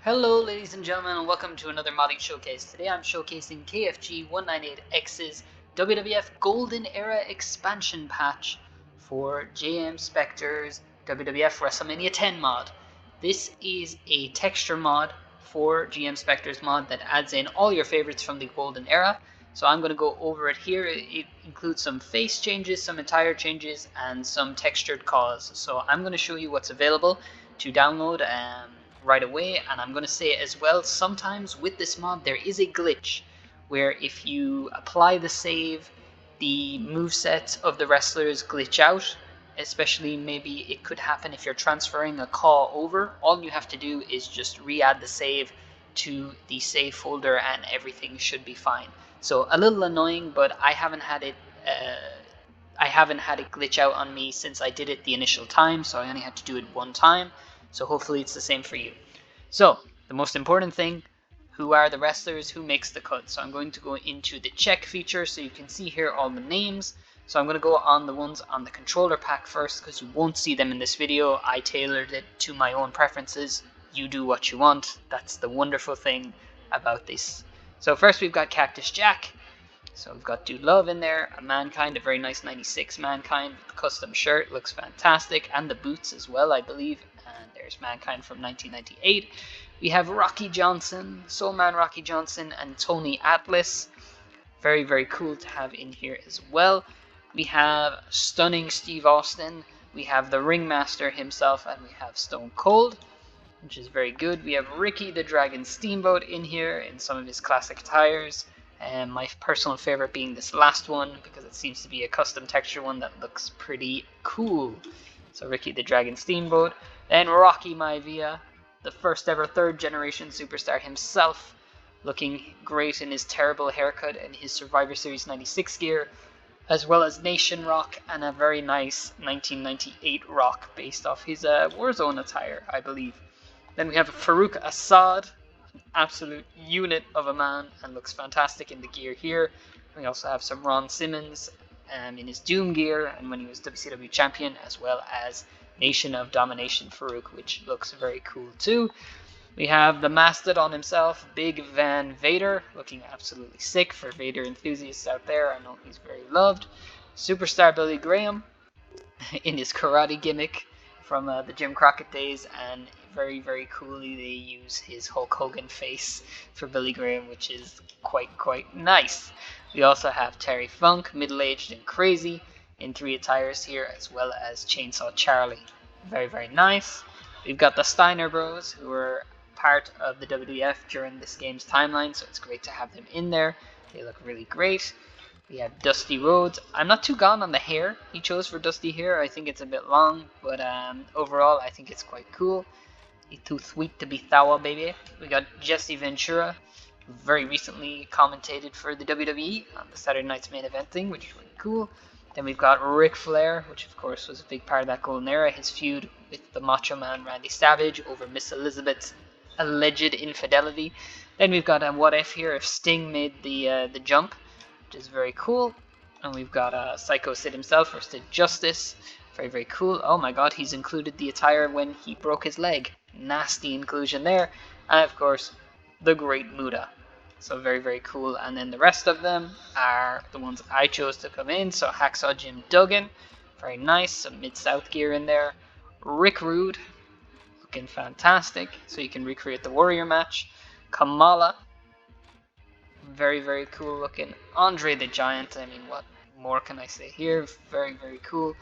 Hello ladies and gentlemen, and welcome to another modding showcase. Today I'm showcasing KVG198X's WWF Golden Era expansion patch for JM Spector's WWF Wrestlemania 10 mod. This is a texture mod for GM Spector's mod that adds in all your favorites from the Golden Era. So I'm going to go over it here. It includes some face changes, some attire changes, and some textured cause. So I'm going to show you what's available to download right away, and I'm going to say as well, sometimes with this mod there is a glitch where if you apply the save, the movesets of the wrestlers glitch out. Especially maybe it could happen if you're transferring a call over. All you have to do is just re-add the save to the save folder and everything should be fine. So a little annoying, but I haven't had it glitch out on me since I did it the initial time, so I only had to do it one time. So hopefully it's the same for you. So the most important thing, who are the wrestlers, who makes the cut? So I'm going to go into the check feature so you can see here all the names. So I'm going to go on the ones on the controller pack first because you won't see them in this video. I tailored it to my own preferences. You do what you want. That's the wonderful thing about this. So first we've got Cactus Jack. So we've got Dude Love in there, a Mankind, a very nice 96 Mankind custom shirt, looks fantastic, and the boots as well, I believe. And there's Mankind from 1998. We have Rocky Johnson, Soul Man Rocky Johnson, and Tony Atlas. Very, very cool to have in here as well. We have Stunning Steve Austin. We have the Ringmaster himself, and we have Stone Cold, which is very good. We have Ricky the Dragon Steamboat in here in some of his classic attires. And my personal favorite being this last one because it seems to be a custom texture one that looks pretty cool. So Ricky the Dragon Steamboat. Then Rocky Maivia, the first ever third generation superstar himself, looking great in his terrible haircut and his Survivor Series 96 gear, as well as Nation Rock and a very nice 1998 Rock based off his Warzone attire, I believe. Then we have Farouk Assad, absolute unit of a man, and looks fantastic in the gear here. We also have some Ron Simmons in his Doom gear and when he was WCW champion, as well as Nation of Domination Farouk, which looks very cool too. We have the Mastodon himself, Big Van Vader, looking absolutely sick for Vader enthusiasts out there. I know he's very loved. Superstar Billy Graham in his karate gimmick from the Jim Crockett days, and very, very coolly they use his Hulk Hogan face for Billy Graham, which is quite nice. We also have Terry Funk, middle-aged and crazy, in 3 attires here, as well as Chainsaw Charlie. Very, very nice. We've got the Steiner Bros, who were part of the WWF during this game's timeline, so it's great to have them in there. They look really great. We have Dusty Rhodes. I'm not too gone on the hair he chose for Dusty hair. I think it's a bit long, but overall I think it's quite cool. He's too sweet to be sour, baby. We got Jesse Ventura, who very recently commentated for the WWE on the Saturday Night's Main Event thing, which is really cool. Then we've got Ric Flair, which of course was a big part of that golden era, his feud with the Macho Man Randy Savage over Miss Elizabeth's alleged infidelity. Then we've got a What If here if Sting made the jump, which is very cool. And we've got Psycho Sid himself, or Sid Justice. Very, very cool. Oh my god, he's included the attire when he broke his leg. Nasty inclusion there. And of course, the Great Muta. So very, very cool. And then the rest of them are the ones I chose to come in. So Hacksaw Jim Duggan, very nice. Some Mid-South gear in there. Rick Rude, looking fantastic. So you can recreate the Warrior match. Kamala, very, very cool looking. Andre the Giant, I mean, what more can I say here? Very, very cool.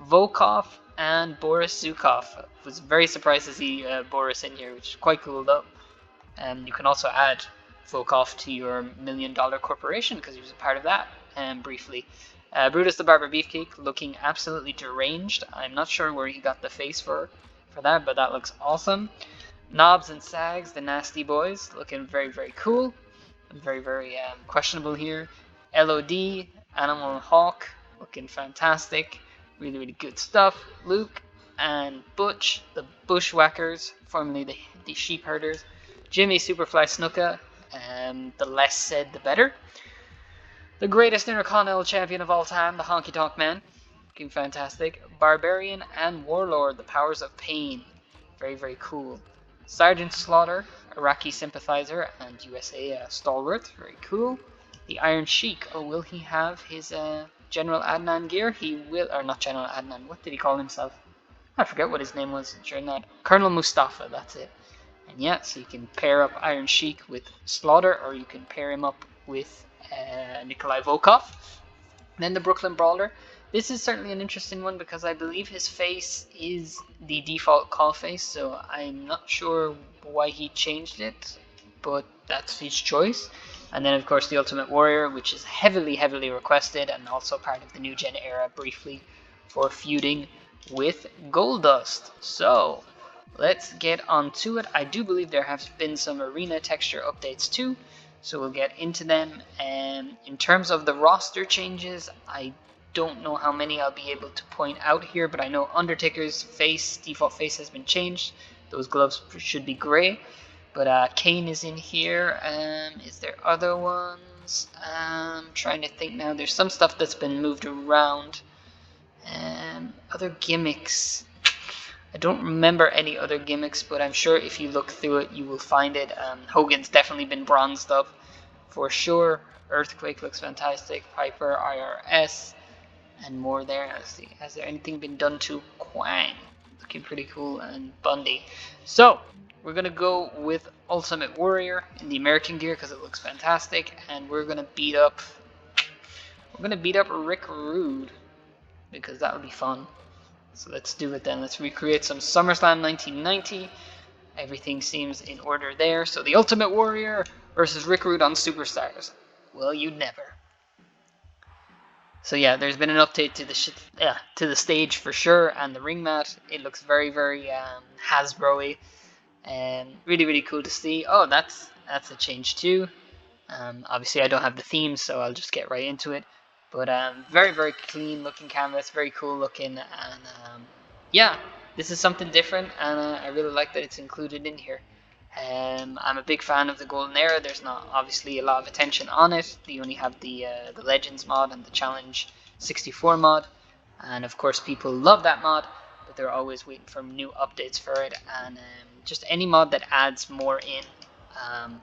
Volkov and Boris Zukov. I was very surprised to see Boris in here, which is quite cool though. And you can also add Volkov to your $1 Million Corporation because he was a part of that briefly. Brutus the Barber Beefcake, looking absolutely deranged. I'm not sure where he got the face for that, but that looks awesome. Knobs and Sags, the Nasty Boys, looking very, very cool. Very, very questionable here. LOD, Animal Hawk, looking fantastic. Really, really good stuff. Luke and Butch, the Bushwhackers, formerly the Sheep Herders. Jimmy Superfly Snuka, the less said the better. The greatest Intercontinental Champion of all time, the Honky Tonk Man, looking fantastic. Barbarian and Warlord, the Powers of Pain, very, very cool. Sergeant Slaughter, Iraqi sympathizer and USA stalwart. Very cool. The Iron Sheik. Oh, will he have his General Adnan gear? He will, or not General Adnan. What did he call himself? I forget what his name was during that. Colonel Mustafa, that's it. And yeah, so you can pair up Iron Sheik with Slaughter, or you can pair him up with Nikolai Volkov. Then the Brooklyn Brawler. This is certainly an interesting one because I believe his face is the default call face, so I'm not sure why he changed it, but that's his choice. And then of course the Ultimate Warrior, which is heavily requested and also part of the New Gen era briefly for feuding with Goldust. So let's get on to it. I do believe there have been some arena texture updates too, so we'll get into them. And in terms of the roster changes, I don't know how many I'll be able to point out here, but I know Undertaker's default face has been changed. Those gloves should be gray. But Kane is in here. Is there other ones? Trying to think now. There's some stuff that's been moved around. Other gimmicks. I don't remember any other gimmicks, but I'm sure if you look through it, you will find it. Hogan's definitely been bronzed up for sure. Earthquake looks fantastic. Piper, IRS, and more there. Let's see. Has there anything been done to Quang? Looking pretty cool. And Bundy. So we're gonna go with Ultimate Warrior in the American gear because it looks fantastic, and we're gonna beat up Rick Rude because that would be fun. So let's do it then. Let's recreate some SummerSlam 1990. Everything seems in order there. So the Ultimate Warrior versus Rick Rude on Superstars. Well, you'd never. So yeah, there's been an update to the stage for sure, and the ring mat. It looks very Hasbro-y, and really cool to see. Oh, that's a change too. Obviously I don't have the theme, so I'll just get right into it. But very clean looking canvas, very cool looking, and yeah, this is something different, and I really like that it's included in here. I'm a big fan of the Golden Era. There's not obviously a lot of attention on it. You only have the Legends mod and the Challenge 64 mod, and of course people love that mod, but they're always waiting for new updates for it, and just any mod that adds more in,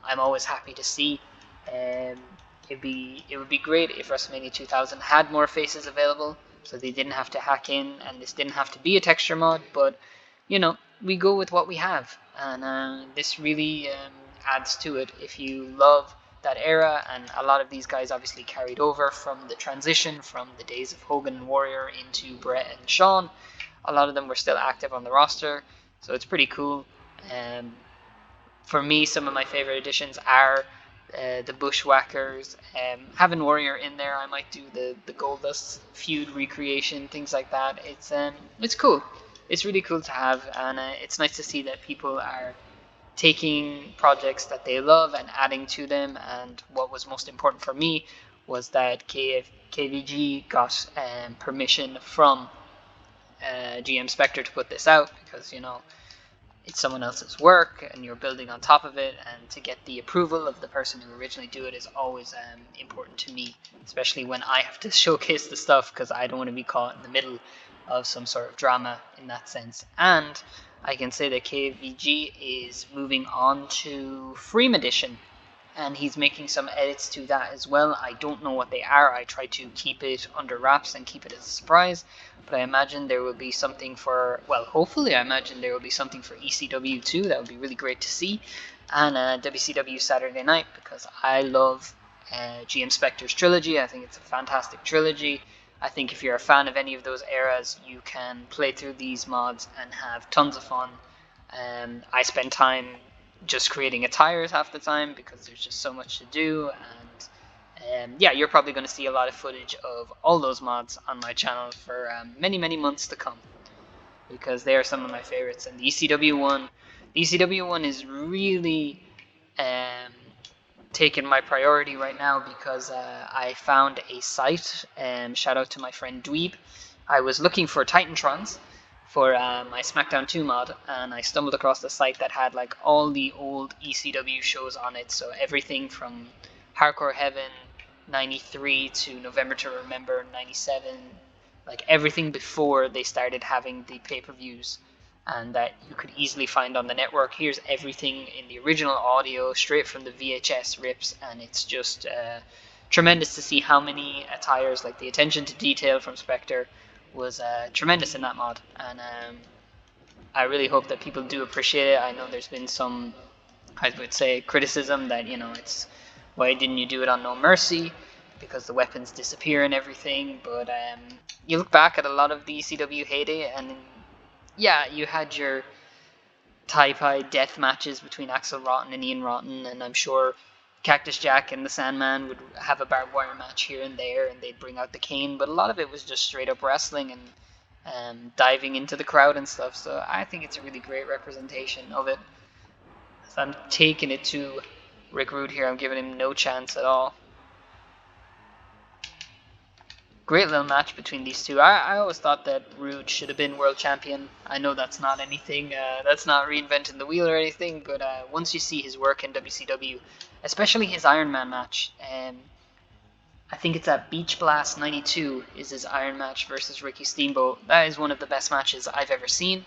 I'm always happy to see. It would be great if WrestleMania 2000 had more faces available, so they didn't have to hack in, and this didn't have to be a texture mod, but you know, we go with what we have, and this really adds to it. If you love that era, and a lot of these guys obviously carried over from the transition from the days of Hogan and Warrior into Bret and Shawn, a lot of them were still active on the roster, so it's pretty cool. For me, some of my favorite additions are the Bushwhackers. Having Warrior in there, I might do the Goldust feud recreation, things like that. It's cool. It's really cool to have, and it's nice to see that people are taking projects that they love and adding to them. And what was most important for me was that KVG got permission from GM Spectre to put this out, because, you know, it's someone else's work and you're building on top of it, and to get the approval of the person who originally do it is always important to me, especially when I have to showcase the stuff, because I don't want to be caught in the middle of some sort of drama in that sense. And I can say that KVG is moving on to Freem Edition, and he's making some edits to that as well. I don't know what they are. I try to keep it under wraps and keep it as a surprise, but I imagine there will be something for, well, hopefully I imagine there will be something for ECW too. That would be really great to see. And WCW Saturday Night, because I love GM Spectre's trilogy. I think it's a fantastic trilogy. I think if you're a fan of any of those eras, you can play through these mods and have tons of fun. I spend time just creating attires half the time because there's just so much to do, and yeah, you're probably going to see a lot of footage of all those mods on my channel for many months to come, because they are some of my favorites. And the ECW one is really taking my priority right now, because I found a site, shout out to my friend Dweeb. I was looking for Titantrons for my SmackDown 2 mod, and I stumbled across a site that had like all the old ECW shows on it, so everything from Hardcore Heaven 93 to November to Remember 97, like everything before they started having the pay-per-views and that you could easily find on the network. Here's everything in the original audio, straight from the VHS rips, and it's just tremendous to see how many attires, like the attention to detail from Spectre was tremendous in that mod, and I really hope that people do appreciate it. I know there's been some, I would say, criticism that, it's why didn't you do it on No Mercy, because the weapons disappear and everything, but you look back at a lot of the ECW heyday, and yeah, you had your tie-pie death matches between Axel Rotten and Ian Rotten, and I'm sure Cactus Jack and the Sandman would have a barbed wire match here and there, and they'd bring out the cane, but a lot of it was just straight up wrestling and diving into the crowd and stuff, so I think it's a really great representation of it. So I'm taking it to Rick Rude here. I'm giving him no chance at all. Great little match between these two. I always thought that Rude should have been world champion. I know that's not anything, that's not reinventing the wheel or anything, but once you see his work in WCW, especially his Iron Man match, I think it's at Beach Blast 92 is his Iron match versus Ricky Steamboat. That is one of the best matches I've ever seen.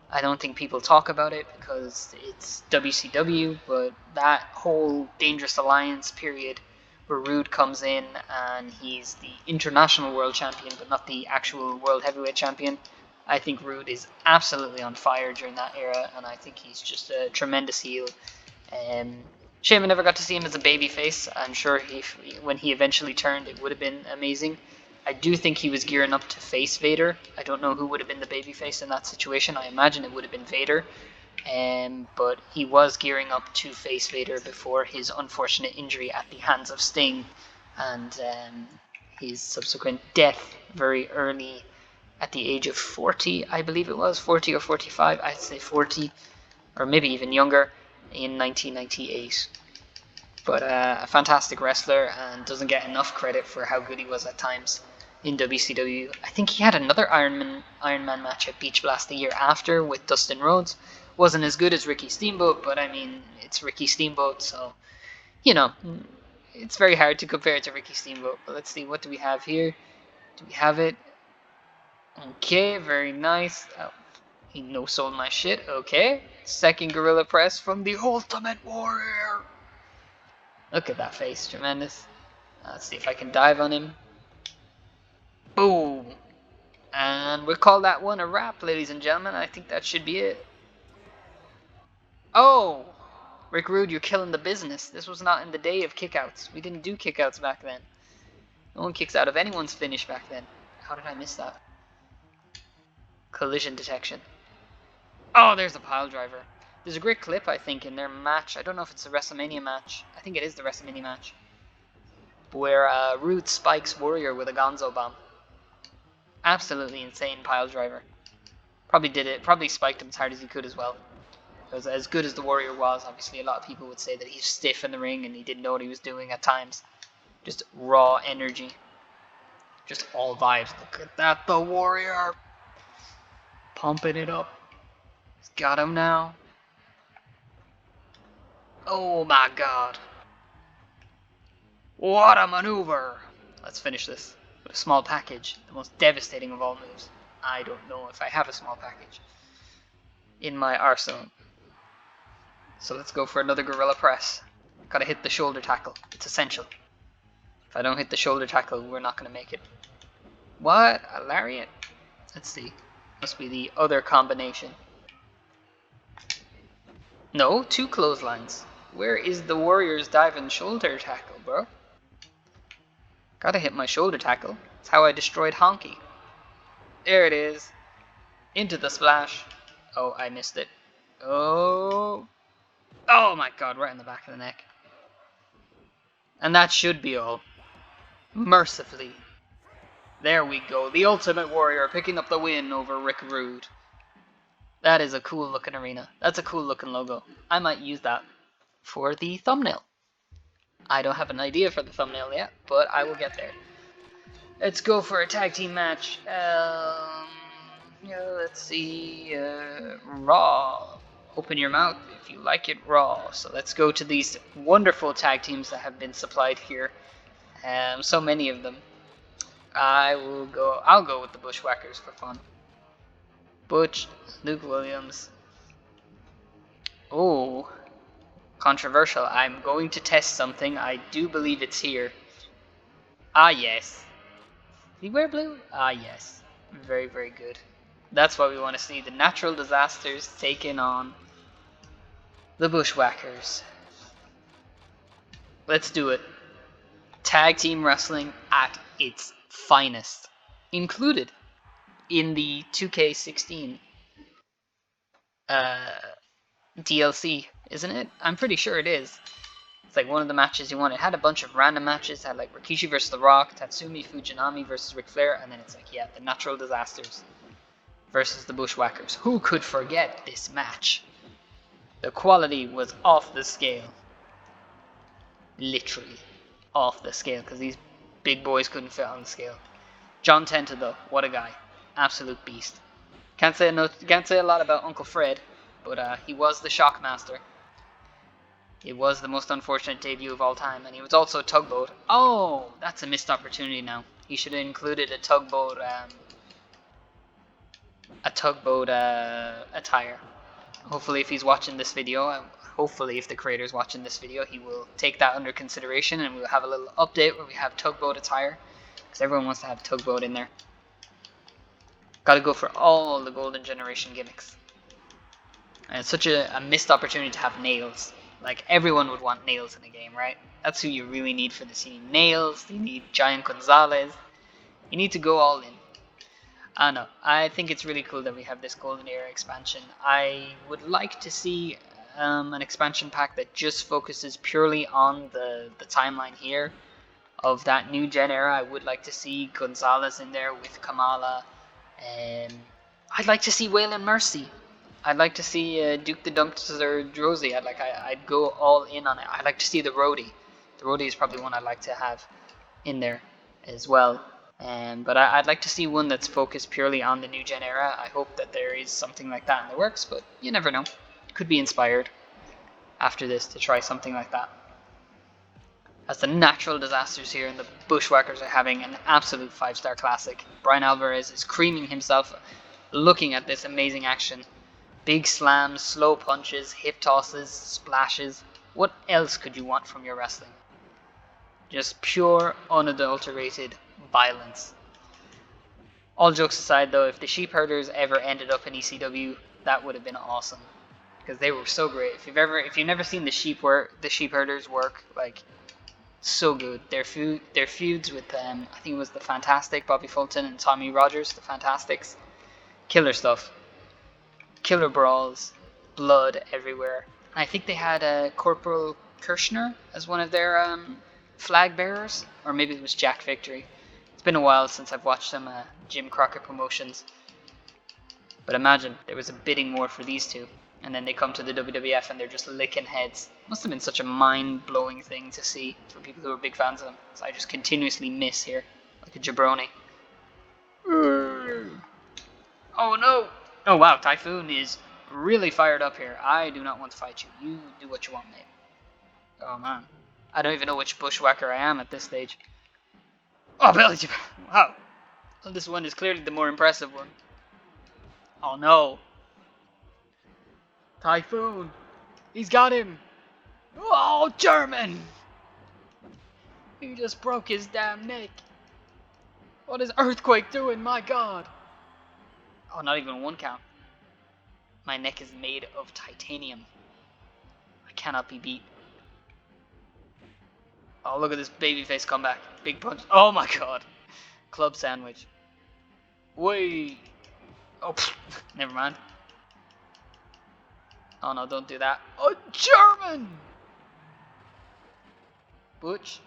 I don't think people talk about it because it's WCW, but that whole Dangerous Alliance period where Rude comes in and he's the international world champion but not the actual world heavyweight champion, I think Rude is absolutely on fire during that era, and I think he's just a tremendous heel. Shame I never got to see him as a babyface. I'm sure when he eventually turned, it would have been amazing. I do think he was gearing up to face Vader. I don't know who would have been the babyface in that situation. I imagine it would have been Vader. But he was gearing up to face Vader before his unfortunate injury at the hands of Sting and his subsequent death very early at the age of 40, I believe it was, 40 or 45, I'd say 40, or maybe even younger, in 1998. But a fantastic wrestler and doesn't get enough credit for how good he was at times in WCW. I think he had another Iron Man match at Beach Blast the year after with Dustin Rhodes. Wasn't as good as Ricky Steamboat, but I mean, it's Ricky Steamboat, so, it's very hard to compare it to Ricky Steamboat. But let's see, what do we have here? Do we have it? Okay, very nice. Oh, he no-sold my shit. Okay. Second Gorilla Press from the Ultimate Warrior. Look at that face, tremendous. Let's see if I can dive on him. Boom. And we'll call that one a wrap, ladies and gentlemen. I think that should be it. Oh! Rick Rude, you're killing the business. This was not in the day of kickouts. We didn't do kickouts back then. No one kicks out of anyone's finish back then. How did I miss that? Collision detection. Oh, there's a pile driver. There's a great clip, I think, in their match. I don't know if it's the Wrestlemania match. I think it is the Wrestlemania match. Where Rude spikes Warrior with a Gonzo bomb. Absolutely insane pile driver. Probably spiked him as hard as he could as well. Because as good as the Warrior was, obviously a lot of people would say that he's stiff in the ring and he didn't know what he was doing at times. Just raw energy. Just all vibes. Look at that, the Warrior! Pumping it up. He's got him now. Oh my god. What a maneuver! Let's finish this with a small package. The most devastating of all moves. I don't know if I have a small package in my arsenal. So let's go for another Gorilla Press. Gotta hit the shoulder tackle. It's essential. If I don't hit the shoulder tackle, we're not gonna make it. What? A lariat? Let's see. Must be the other combination. No, 2 clotheslines. Where is the Warrior's diving shoulder tackle, bro? Gotta hit my shoulder tackle. That's how I destroyed Honky. There it is. Into the splash. Oh, I missed it. Oh. Oh my god, right in the back of the neck. And that should be all. Mercifully. There we go. The Ultimate Warrior picking up the win over Rick Rude. That is a cool looking arena. That's a cool looking logo. I might use that for the thumbnail. I don't have an idea for the thumbnail yet, but I will get there. Let's go for a tag team match. Let's see. Raw. Open your mouth if you like it raw. So let's go to these wonderful tag teams that have been supplied here. So many of them. I'll go with the Bushwhackers for fun. Butch, Luke Williams. Oh, controversial. I'm going to test something. I do believe it's here. Ah, yes. Did he wear blue? Ah, yes. Very, very good. That's what we want to see. The Natural Disasters taking on the Bushwhackers. Let's do it. Tag team wrestling at its finest. Included in the 2K16 DLC, isn't it? I'm pretty sure it is. It's like one of the matches you want. It had a bunch of random matches. It had like Rikishi versus The Rock, Tatsumi Fujinami versus Ric Flair, and then it's like, yeah, the Natural Disasters versus the Bushwhackers. Who could forget this match? The quality was off the scale. Literally off the scale, because these big boys couldn't fit on the scale. John Tenta, though, what a guy. Absolute beast. Can't say a lot about Uncle Fred, but he was the Shockmaster. It was the most unfortunate debut of all time, and he was also Tugboat. Oh, that's a missed opportunity now. He should have included a Tugboat attire. Hopefully, if he's watching this video, hopefully if the creator's watching this video, he will take that under consideration, and we'll have a little update where we have Tugboat attire, because everyone wants to have Tugboat in there. Gotta go for all the Golden Generation gimmicks. And it's such a missed opportunity to have Nails. Like, everyone would want Nails in a game, right? That's who you really need for this. You need Nails, you need Giant Gonzalez. You need to go all in. I don't know. I think it's really cool that we have this Golden Era expansion. I would like to see an expansion pack that just focuses purely on the timeline here of that new gen era. I would like to see Gonzalez in there with Kamala. I'd like to see Waylon Mercy. I'd like to see Duke the Dumpster Drozy. I'd go all in on it. I'd like to see the Roadie. The Roadie is probably one I'd like to have in there as well. But I'd like to see one that's focused purely on the new gen era. I hope that there is something like that in the works, but you never know. Could be inspired after this to try something like that. As the Natural Disasters here and the Bushwhackers are having an absolute 5-star classic. Brian Alvarez is creaming himself looking at this amazing action. Big slams, slow punches, hip tosses, splashes. What else could you want from your wrestling? Just pure, unadulterated violence. All jokes aside though, if the Sheep Herders ever ended up in ECW, that would have been awesome. Because they were so great. If you've never seen the Sheep Herders work, like, so good. Their feuds with I think it was the Fantastic, Bobby Fulton and Tommy Rogers, the Fantastics. Killer stuff. Killer brawls, blood everywhere. And I think they had Corporal Kirshner as one of their flag bearers, or maybe it was Jack Victory. It's been a while since I've watched some Jim Crockett promotions. But imagine there was a bidding war for these two, and then they come to the WWF and they're just licking heads. Must have been such a mind-blowing thing to see for people who are big fans of them. So I just continuously miss here, like a jabroni. Oh no! Oh wow, Typhoon is really fired up here. I do not want to fight you. You do what you want, mate. Oh man. I don't even know which Bushwhacker I am at this stage. Oh, belly to... Wow. Well, this one is clearly the more impressive one. Oh no. Typhoon. He's got him. Oh, German. He just broke his damn neck. What is Earthquake doing? My god. Oh, not even 1 count. My neck is made of titanium. I cannot be beat. Oh, look at this babyface comeback. Big punch. Oh my god. Club sandwich. Wait. Oh, pfft. Never mind. Oh no, don't do that. Oh, German! Butch,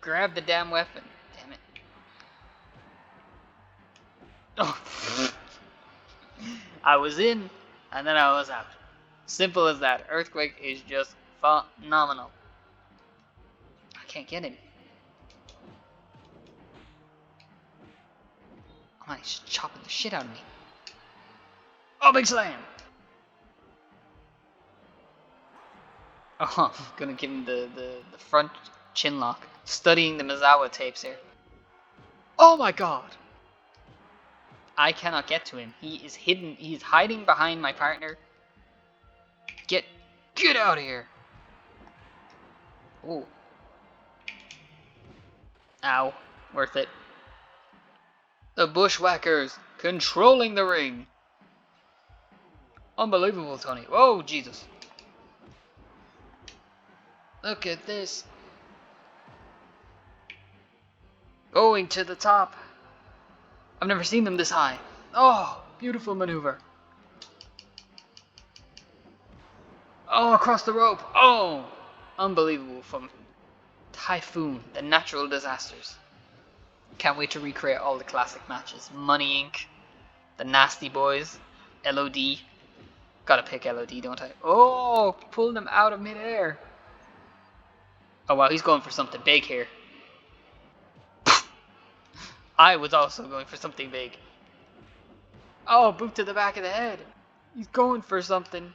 grab the damn weapon. Damn it. Oh. I was in, and then I was out. Simple as that. Earthquake is just phenomenal. I can't get him. Oh man, he's chopping the shit out of me. Oh, big slam! Oh, I'm gonna give him the front chin lock. Studying the Mizawa tapes here. Oh my god! I cannot get to him. He is hidden. He's hiding behind my partner. Get out of here. Oh. Ow. Worth it. The Bushwhackers controlling the ring. Unbelievable, Tony. Oh, Jesus. Look at this. Going to the top. I've never seen them this high. Oh, beautiful maneuver. Oh, across the rope. Oh, unbelievable from Typhoon, the natural disasters. Can't wait to recreate all the classic matches. Money Inc., the Nasty Boys, LOD. Gotta pick LOD, don't I? Oh, pulled him out of midair. Oh wow, he's going for something big here. I was also going for something big. Oh, boot to the back of the head. He's going for something.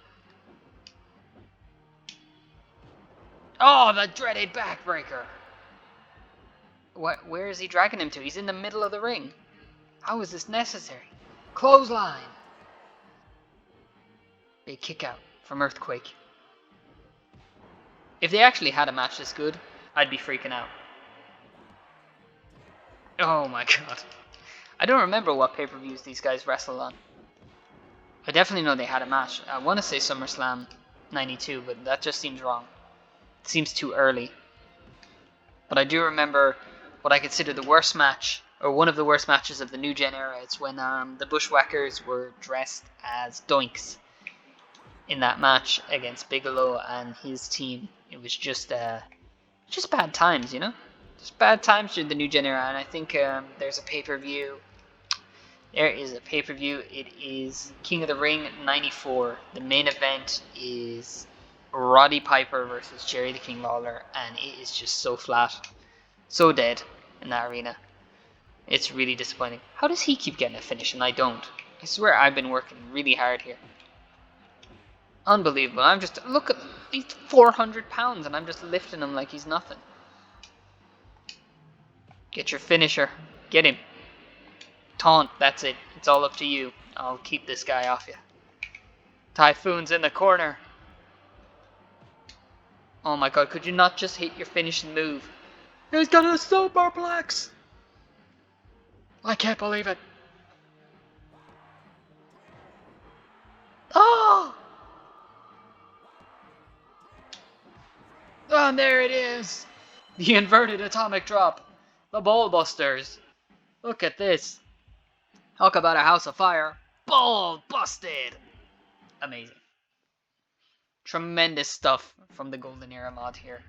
Oh, the dreaded backbreaker. What? Where is he dragging him to? He's in the middle of the ring. How is this necessary? Clothesline. Big kick out from Earthquake. If they actually had a match this good, I'd be freaking out. Oh my god. I don't remember what pay-per-views these guys wrestled on. I definitely know they had a match. I want to say SummerSlam 92, but that just seems wrong. It seems too early. But I do remember what I consider the worst match, or one of the worst matches of the New Gen era. It's when the Bushwhackers were dressed as Doinks in that match against Bigelow and his team. It was just bad times, you know? Just bad times during the New Gen era, and I think there's a pay-per-view. There is a pay-per-view. It is King of the Ring 94. The main event is Roddy Piper versus Jerry the King Lawler, and it is just so flat, so dead in that arena. It's really disappointing. How does he keep getting a finish and I don't? I swear I've been working really hard here. Unbelievable. I'm just, look at, he's 400 pounds and I'm just lifting him like he's nothing. Get your finisher. Get him. Taunt, that's it. It's all up to you. I'll keep this guy off you. Typhoon's in the corner. Oh my god, could you not just hit your finishing move? He's got a superplex! I can't believe it. Oh! And there it is. The inverted atomic drop. The ball busters. Look at this. Talk about a house of fire. Ball busted. Amazing. Tremendous stuff from the Golden Era mod here.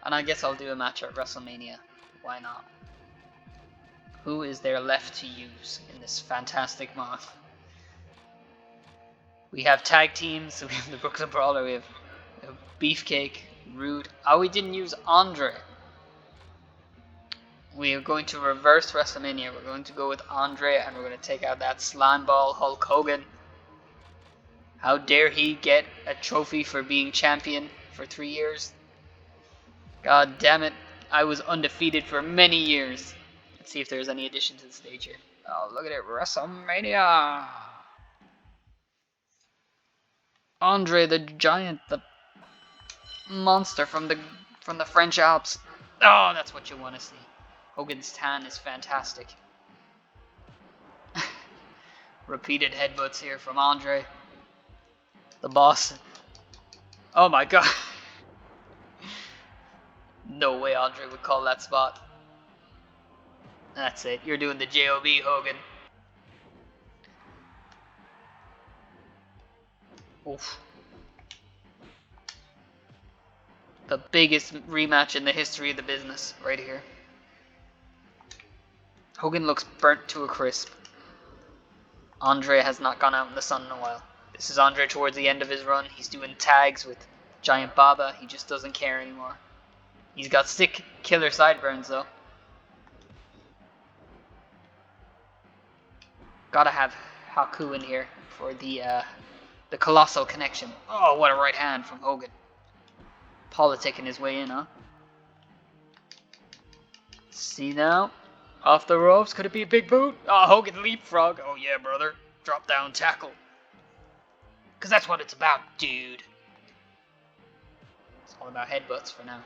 And I guess I'll do a match at WrestleMania. Why not? Who is there left to use in this fantastic mod? We have tag teams. We have the Brooklyn Brawler. We have Beefcake, Rude. Oh, we didn't use Andre. We are going to reverse WrestleMania. We're going to go with Andre and we're going to take out that slime ball Hulk Hogan. How dare he get a trophy for being champion for 3 years? God damn it. I was undefeated for many years. Let's see if there's any addition to the stage here. Oh, look at it. WrestleMania. Andre the Giant, the monster from the French Alps. Oh, that's what you want to see. Hogan's tan is fantastic. Repeated headbutts here from Andre. The boss. Oh my god. No way Andre would call that spot. That's it. You're doing the JOB, Hogan. Oof. The biggest rematch in the history of the business right here. Hogan looks burnt to a crisp. Andre has not gone out in the sun in a while. This is Andre towards the end of his run. He's doing tags with Giant Baba. He just doesn't care anymore. He's got sick killer sideburns though. Gotta have Haku in here for the colossal connection. Oh, what a right hand from Hogan. Politicking his way in, huh? See now? Off the ropes. Could it be a big boot? Oh, Hogan leapfrog. Oh, yeah, brother. Drop down tackle. Because that's what it's about, dude. It's all about headbutts for now.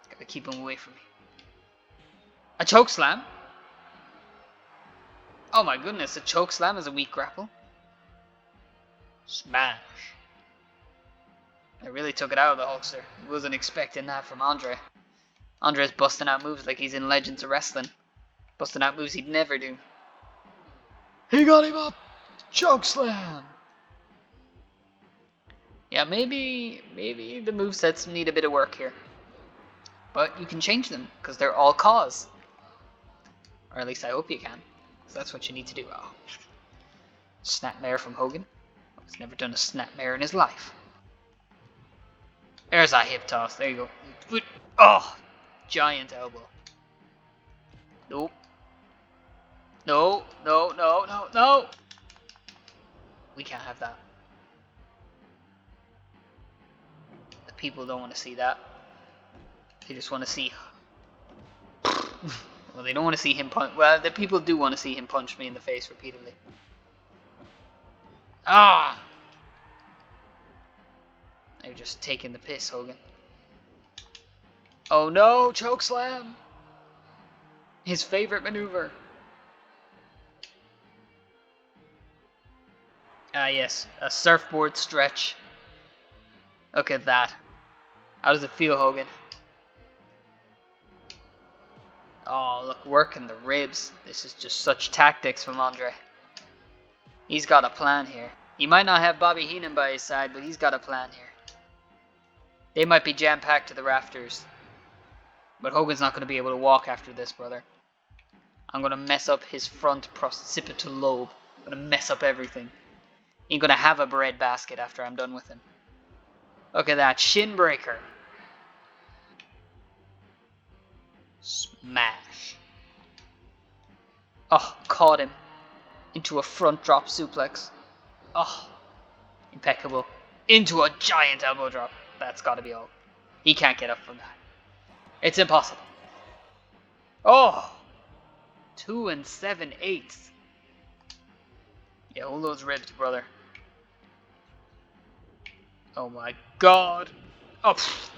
Gotta keep him away from me. A choke slam? Oh my goodness, a choke slam is a weak grapple. Smash. I really took it out of the Hulkster. Wasn't expecting that from Andre. Andre's busting out moves like he's in Legends of Wrestling. Busting out moves he'd never do. He got him up! Choke slam! Yeah, maybe the movesets need a bit of work here. But you can change them, because they're all cause. Or at least I hope you can. Because that's what you need to do. Oh. Snapmare from Hogan. He's never done a snapmare in his life. There's a hip toss. There you go. Oh! Giant elbow. Nope. No, no, no, no, no! We can't have that. The people don't want to see that. They just want to see... Well, they don't want to see him punch... Well, the people do want to see him punch me in the face repeatedly. Ah! They're just taking the piss, Hogan. Oh no, chokeslam! His favorite maneuver. Ah yes, a surfboard stretch. Look at that. How does it feel, Hogan? Oh, look, working the ribs. This is just such tactics from Andre. He's got a plan here. He might not have Bobby Heenan by his side, but he's got a plan here. They might be jam-packed to the rafters. But Hogan's not going to be able to walk after this, brother. I'm going to mess up his front occipital lobe. I'm going to mess up everything. He ain't going to have a bread basket after I'm done with him. Look at that. Shin breaker. Smash. Oh, caught him. Into a front drop suplex. Oh, impeccable. Into a giant elbow drop. That's got to be all. He can't get up from that. It's impossible. Oh! 2 7/8. Yeah, hold those ribs, brother. Oh my god. Oh, pfft.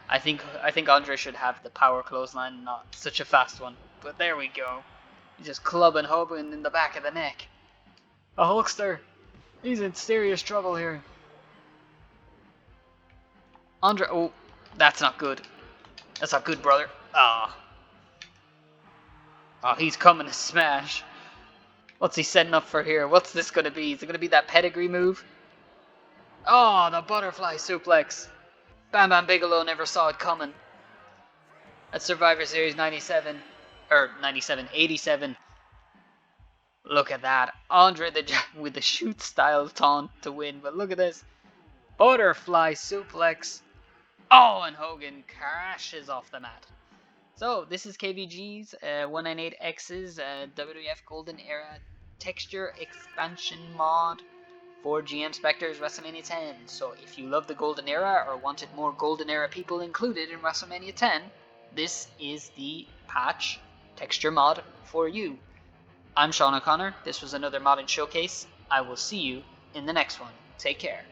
I think Andre should have the power clothesline, not such a fast one. But there we go. He's just clubbing Hogan in the back of the neck. A Hulkster. He's in serious trouble here. Andre, oh, that's not good. That's not good, brother. Ah. Oh, he's coming to smash. What's he setting up for here? What's this going to be? Is it going to be that pedigree move? Oh, the butterfly suplex. Bam Bam Bigelow never saw it coming. At Survivor Series 97. Or 97, 87. Look at that. Andre with the shoot style taunt to win. But look at this. Butterfly suplex. Oh, and Hogan crashes off the mat. So, this is KVG's 198X's WWF Golden Era Texture Expansion Mod for GM Spectre's WrestleMania 10. So, if you love the Golden Era or wanted more Golden Era people included in WrestleMania 10, this is the patch texture mod for you. I'm Sean O'Connor. This was another modding showcase. I will see you in the next one. Take care.